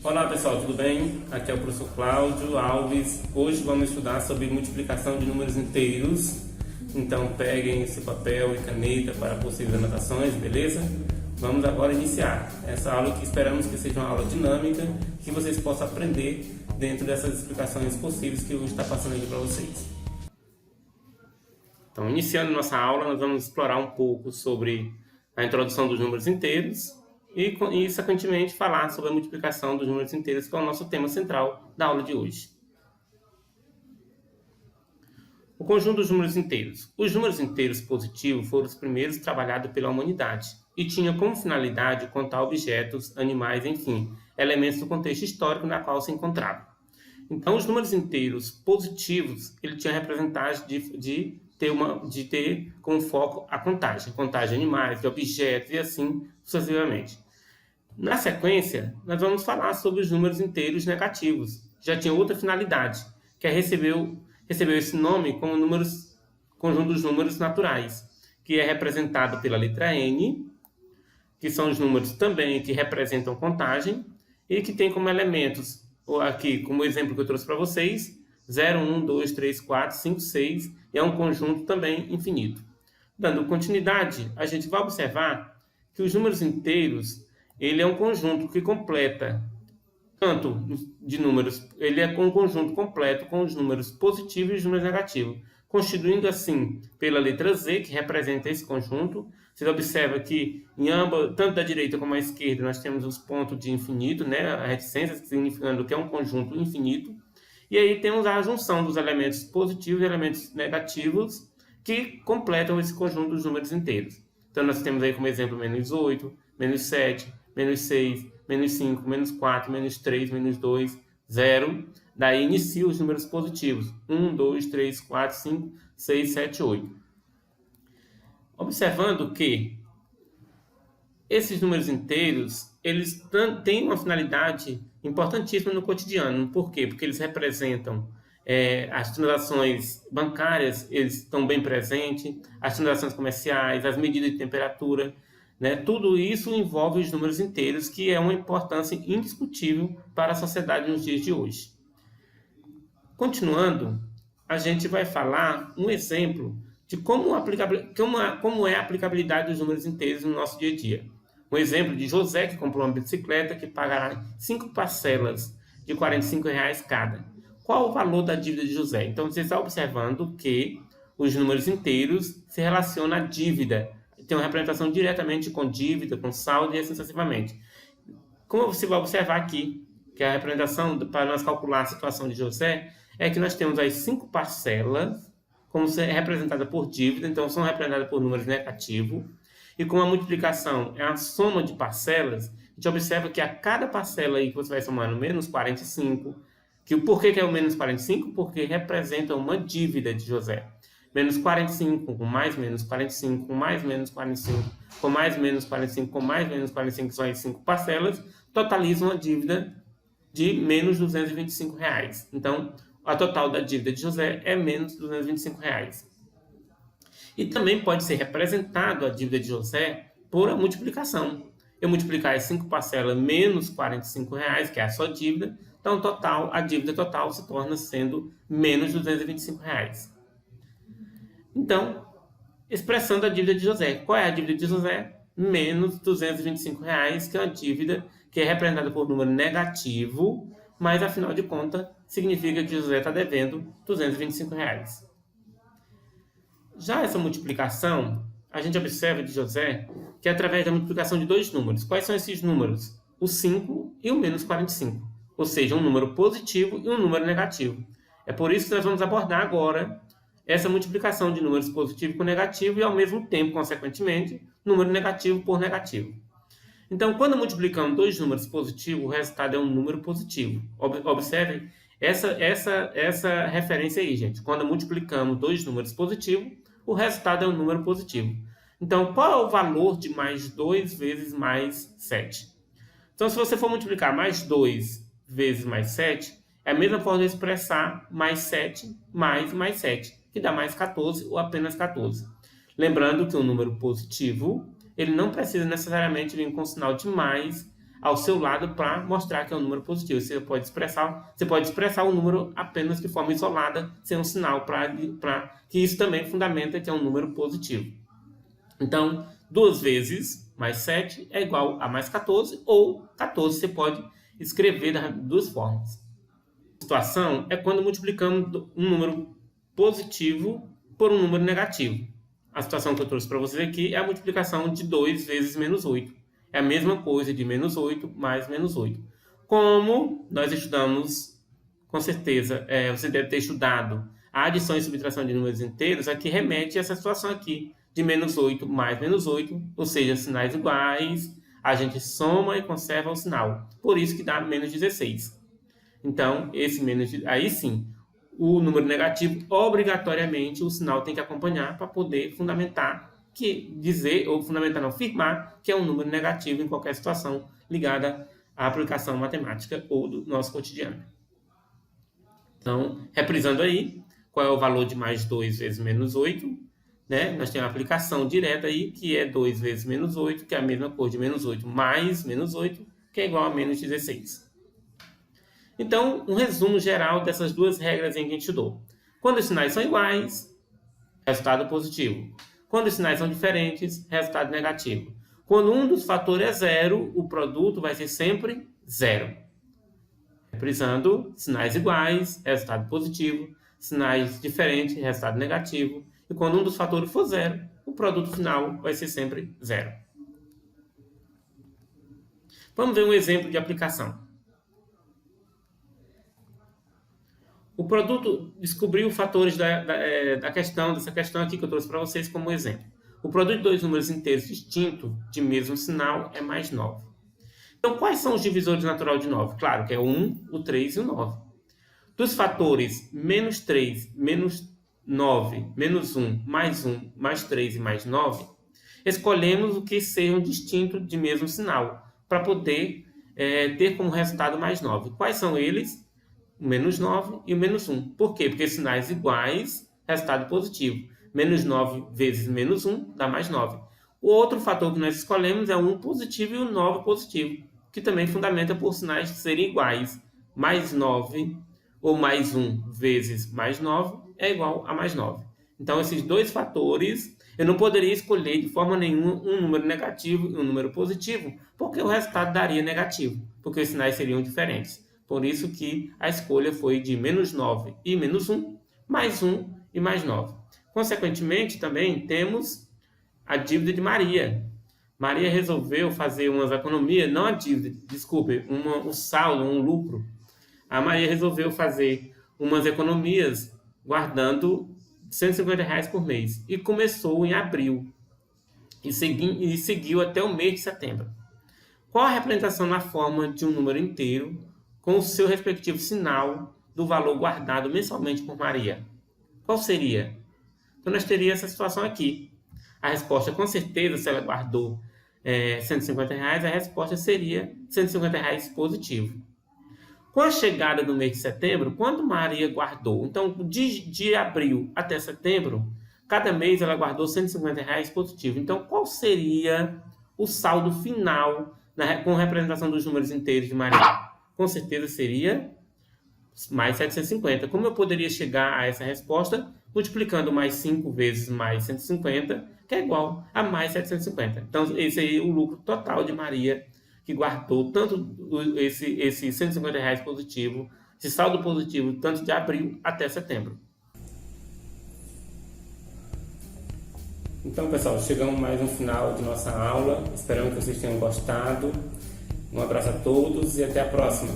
Olá pessoal, tudo bem? Aqui é o professor Cláudio Alves. Hoje vamos estudar sobre multiplicação de números inteiros. Então peguem esse papel e caneta para possíveis anotações, beleza? Vamos agora iniciar essa aula que esperamos que seja uma aula dinâmica, que vocês possam aprender dentro dessas explicações possíveis que eu vou estar passando aqui para vocês. Então, iniciando nossa aula, nós vamos explorar um pouco sobre a introdução dos números inteiros e sequentemente, falar sobre a multiplicação dos números inteiros, que é o nosso tema central da aula de hoje. O conjunto dos números inteiros. Os números inteiros positivos foram os primeiros trabalhados pela humanidade e tinham como finalidade contar objetos, animais, enfim, elementos do contexto histórico na qual se encontravam. Então, os números inteiros positivos, ele tinha a representagem de ter como foco a contagem de animais, de objetos e assim sucessivamente. Na sequência, nós vamos falar sobre os números inteiros negativos. Já tinha outra finalidade, que recebeu esse nome como conjunto dos números naturais, que é representado pela letra N, que são os números também que representam contagem e que tem como elementos, aqui como exemplo que eu trouxe para vocês, 0, 1, 2, 3, 4, 5, 6, e é um conjunto também infinito. Dando continuidade, a gente vai observar que os números inteiros, ele é um conjunto que completa tanto de números, ele é um conjunto completo com os números positivos e os números negativos, constituindo assim pela letra Z, que representa esse conjunto. Você observa que em ambas, tanto da direita como da esquerda, nós temos os pontos de infinito, né, a reticência, significando que é um conjunto infinito. E aí temos a junção dos elementos positivos e elementos negativos que completam esse conjunto dos números inteiros. Então nós temos aí como exemplo menos 8, menos 7, menos 6, menos 5, menos 4, menos 3, menos 2, 0. Daí inicia os números positivos. 1, 2, 3, 4, 5, 6, 7, 8. Observando que esses números inteiros, eles têm uma finalidade importantíssima no cotidiano. Por quê? Porque eles representam as transações bancárias, eles estão bem presentes, as transações comerciais, as medidas de temperatura, né? Tudo isso envolve os números inteiros, que é uma importância indiscutível para a sociedade nos dias de hoje. Continuando, a gente vai falar um exemplo de como é a aplicabilidade dos números inteiros no nosso dia a dia. Um exemplo de José, que comprou uma bicicleta que pagará 5 parcelas de R$ 45 cada. Qual o valor da dívida de José? Então, você está observando que os números inteiros se relacionam à dívida. Tem uma representação diretamente com dívida, com saldo e assim sucessivamente. Como você vai observar aqui, que a representação para nós calcular a situação de José é que nós temos as 5 parcelas, como representada por dívida, então são representadas por números negativos. E com a multiplicação é a soma de parcelas, a gente observa que a cada parcela aí que você vai somando menos 45, por que é o menos 45? Porque representa uma dívida de José. Menos 45, com mais menos 45, com mais menos 45, com mais menos 45, com mais menos 45, que são as 5 parcelas, totalizam uma dívida de menos R$ 225. Então, a total da dívida de José é menos R$ 225. E também pode ser representado a dívida de José por a multiplicação. Eu multiplicar as 5 parcelas menos R$ 45, que é a sua dívida, então a dívida total se torna sendo menos R$ 225. Então, expressando a dívida de José. Qual é a dívida de José? Menos R$ 225, que é uma dívida que é representada por número negativo, mas, afinal de contas, significa que José está devendo R$ 225. Já essa multiplicação, a gente observa de José que é através da multiplicação de dois números. Quais são esses números? O 5 e o menos 45. Ou seja, um número positivo e um número negativo. É por isso que nós vamos abordar agora essa multiplicação de números positivo com negativo e, ao mesmo tempo, consequentemente, número negativo por negativo. Então, quando multiplicamos dois números positivos, o resultado é um número positivo. Observem essa referência aí, gente. Quando multiplicamos dois números positivos, o resultado é um número positivo. Então, qual é o valor de mais 2 vezes mais 7? Então, se você for multiplicar mais 2 vezes mais 7, é a mesma forma de expressar mais 7 mais 7, que dá mais 14 ou apenas 14. Lembrando que um número positivo, ele não precisa necessariamente vir com sinal de mais ao seu lado para mostrar que é um número positivo. Você pode expressar o número apenas de forma isolada, sem um sinal, que isso também fundamenta que é um número positivo. Então, 2 vezes mais 7 é igual a mais 14, ou 14 você pode escrever das duas formas. A situação é quando multiplicamos um número positivo por um número negativo. A situação que eu trouxe para vocês aqui é a multiplicação de 2 vezes menos 8. É a mesma coisa de menos 8 mais menos 8. Como nós estudamos, com certeza, você deve ter estudado a adição e subtração de números inteiros, aqui remete a essa situação aqui, de menos 8 mais menos 8, ou seja, sinais iguais, a gente soma e conserva o sinal. Por isso que dá menos 16. Então, aí sim, o número negativo, obrigatoriamente, o sinal tem que acompanhar para poder fundamentar, afirmar que é um número negativo em qualquer situação ligada à aplicação matemática ou do nosso cotidiano. Então, reprisando aí, qual é o valor de mais 2 vezes menos 8? Né? Nós temos a aplicação direta aí, que é 2 vezes menos 8, que é a mesma coisa de menos 8 mais menos 8, que é igual a menos 16. Então, um resumo geral dessas duas regras em que a gente estudou. Quando os sinais são iguais, resultado positivo. Quando os sinais são diferentes, resultado negativo. Quando um dos fatores é zero, o produto vai ser sempre zero. Reprisando, sinais iguais, resultado positivo. Sinais diferentes, resultado negativo. E quando um dos fatores for zero, o produto final vai ser sempre zero. Vamos ver um exemplo de aplicação. O produto descobriu fatores dessa questão aqui que eu trouxe para vocês como exemplo. O produto de dois números inteiros distintos de mesmo sinal é mais 9. Então, quais são os divisores natural de 9? Claro que é o 1, o 3 e o 9. Dos fatores menos 3, menos 9, menos 1, mais 3 e mais 9, escolhemos o que sejam distintos de mesmo sinal, para poder ter como resultado mais 9. Quais são eles? O menos 9 e o menos 1. Por quê? Porque sinais iguais, resultado positivo. Menos 9 vezes menos 1 dá mais 9. O outro fator que nós escolhemos é o 1 positivo e o 9 positivo, que também fundamenta por sinais serem iguais. Mais 9 ou mais 1 vezes mais 9 é igual a mais 9. Então, esses dois fatores, eu não poderia escolher de forma nenhuma um número negativo e um número positivo, porque o resultado daria negativo, porque os sinais seriam diferentes. Por isso que a escolha foi de menos 9 e menos 1, mais 1 e mais 9. Consequentemente, também temos a dívida de Maria. Maria resolveu fazer umas economias, não a dívida, desculpe, o saldo, um lucro. A Maria resolveu fazer umas economias guardando R$150 por mês. E começou em abril e seguiu até o mês de setembro. Qual a representação na forma de um número inteiro com o seu respectivo sinal do valor guardado mensalmente por Maria? Qual seria? Então, nós teríamos essa situação aqui. A resposta, com certeza, se ela guardou R$150, a resposta seria R$150 positivo. Com a chegada do mês de setembro, quanto Maria guardou? Então, de abril até setembro, cada mês ela guardou R$150 positivo. Então, qual seria o saldo final com representação dos números inteiros de Maria? Com certeza seria mais 750. Como eu poderia chegar a essa resposta? Multiplicando mais 5 vezes mais 150, que é igual a mais 750. Então, esse aí é o lucro total de Maria, que guardou tanto esse R$150 positivo, esse saldo positivo, tanto de abril até setembro. Então, pessoal, chegamos mais no final de nossa aula. Esperamos que vocês tenham gostado. Um abraço a todos e até a próxima.